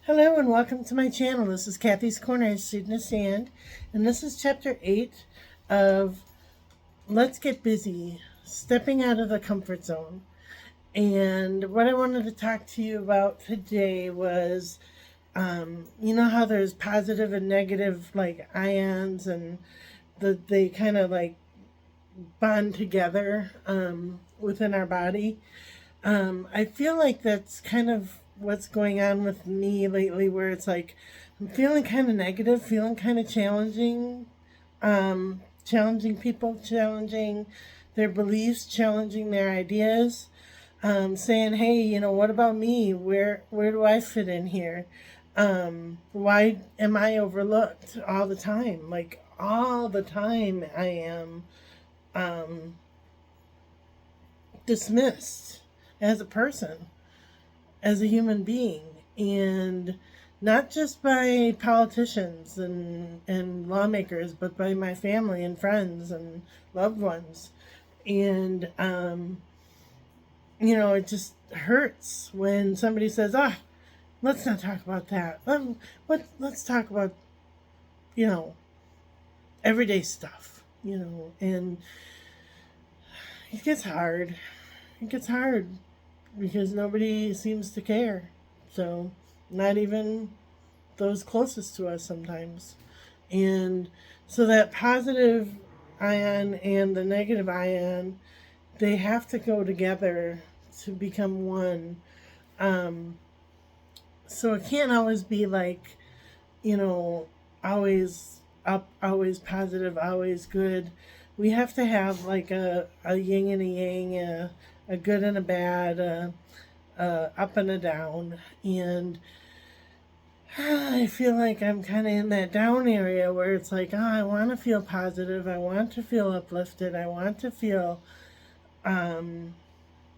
Hello and welcome to my channel. This is Kathy's Corner, Student of Sand, and this is chapter 8 of Let's Get Busy, Stepping Out of the Comfort Zone. And what I wanted to talk to you about today was, you know how there's positive and negative like ions and they kind of like bond together within our body. I feel like that's kind of what's going on with me lately, where it's like I'm feeling kind of negative, feeling kind of challenging, challenging people, challenging their beliefs, challenging their ideas, saying, "Hey, what about me? Where do I fit in here? Why am I overlooked all the time? Like all the time, I am um, dismissed as a person, as a human being, and not just by politicians and lawmakers, but by my family and friends and loved ones. And, it just hurts when somebody says, let's not talk about that. Let's talk about, you know, everyday stuff, and it gets hard. It gets hard because nobody seems to care. So, not even those closest to us sometimes. And so, that positive ion and the negative ion, they have to go together to become one. So, it can't always be like, always up, always positive, always good. We have to have like a yin and a yang, a good and a bad, up and a down. And I feel like I'm kind of in that down area where it's like, I want to feel positive. I want to feel uplifted. I want to feel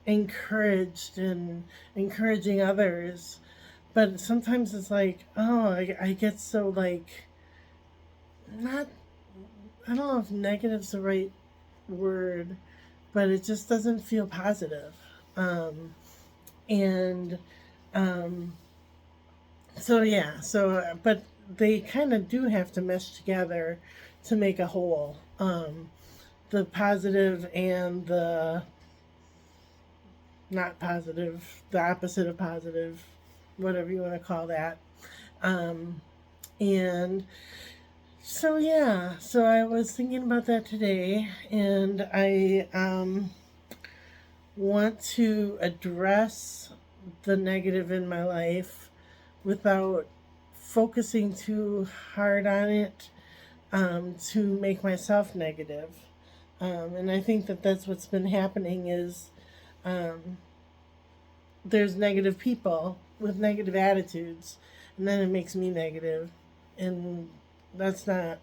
encouraged and encouraging others. But sometimes it's like, I get so like, not, I don't know if negative's the right word, but it just doesn't feel positive. And so, yeah, but they kind of do have to mesh together to make a whole. The positive and the not positive, the opposite of positive, whatever you want to call that. And so, yeah, so I was thinking about that today, and I want to address the negative in my life without focusing too hard on it, to make myself negative. And I think that that's what's been happening is there's negative people with negative attitudes, and then it makes me negative, and that's not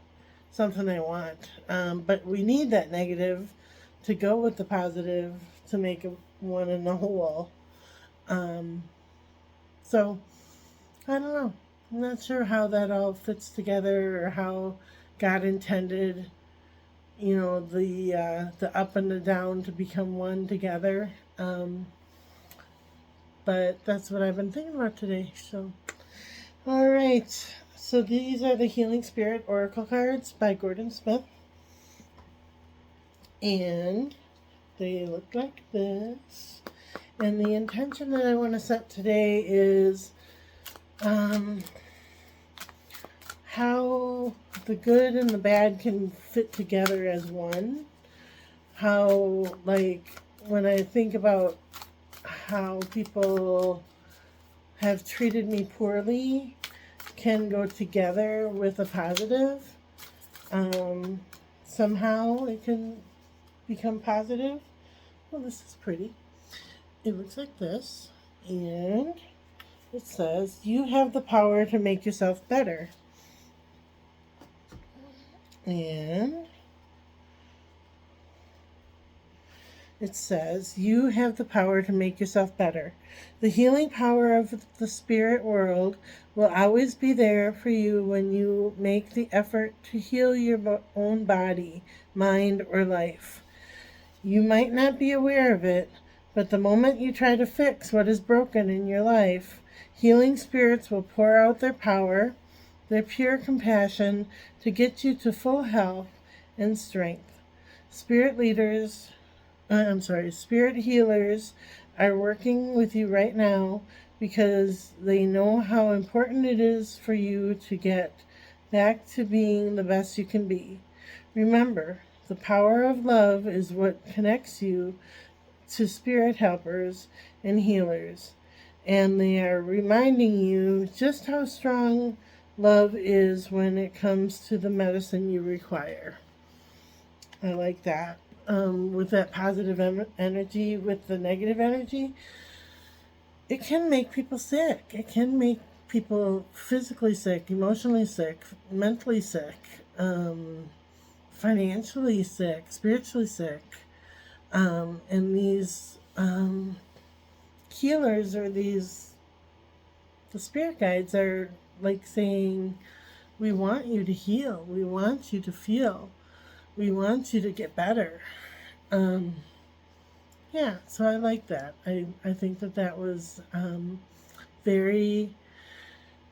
something I want. But we need that negative to go with the positive to make one in the whole. So I don't know. I'm not sure how that all fits together or how God intended, the up and the down to become one together. But that's what I've been thinking about today. So, all right. So these are the Healing Spirit Oracle cards by Gordon Smith, and they look like this. And the intention that I want to set today is how the good and the bad can fit together as one. How, like, when I think about how people have treated me poorly can go together with a positive. Somehow it can become positive. Well, this is pretty. It looks like this, and it says, you have the power to make yourself better. And it says, you have the power to make yourself better. The healing power of the spirit world will always be there for you when you make the effort to heal your own body, mind, or life. You might not be aware of it, but the moment you try to fix what is broken in your life, Healing spirits will pour out their power, their pure compassion to get you to full health and strength. Spirit healers are working with you right now because they know how important it is for you to get back to being the best you can be. Remember, the power of love is what connects you to spirit helpers and healers, and they are reminding you just how strong love is when it comes to the medicine you require. I like that. With that positive energy, with the negative energy, it can make people sick. It can make people physically sick, emotionally sick, mentally sick, financially sick, spiritually sick. And these healers, or the spirit guides, are like saying, we want you to heal. We want you to feel. We want you to get better. Yeah, so I like that. I think that was very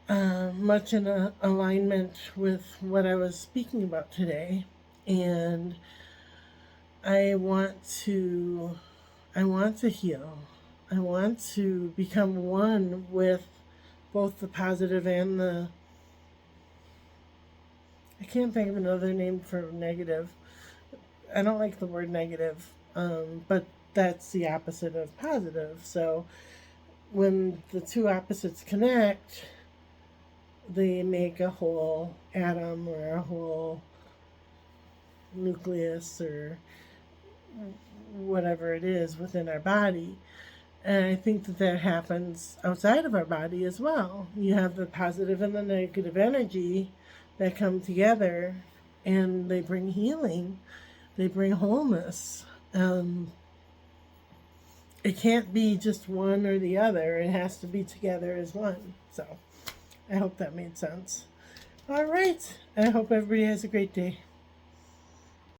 much in alignment with what I was speaking about today. And I want to heal. I want to become one with both the positive and the, I can't think of another name for negative. I don't like the word negative, but that's the opposite of positive. So when the two opposites connect, they make a whole atom or a whole nucleus or whatever it is within our body. And I think that happens outside of our body as well. You have the positive and the negative energy that come together, and they bring healing. They bring wholeness. It can't be just one or the other. It has to be together as one. So I hope that made sense. All right. I hope everybody has a great day.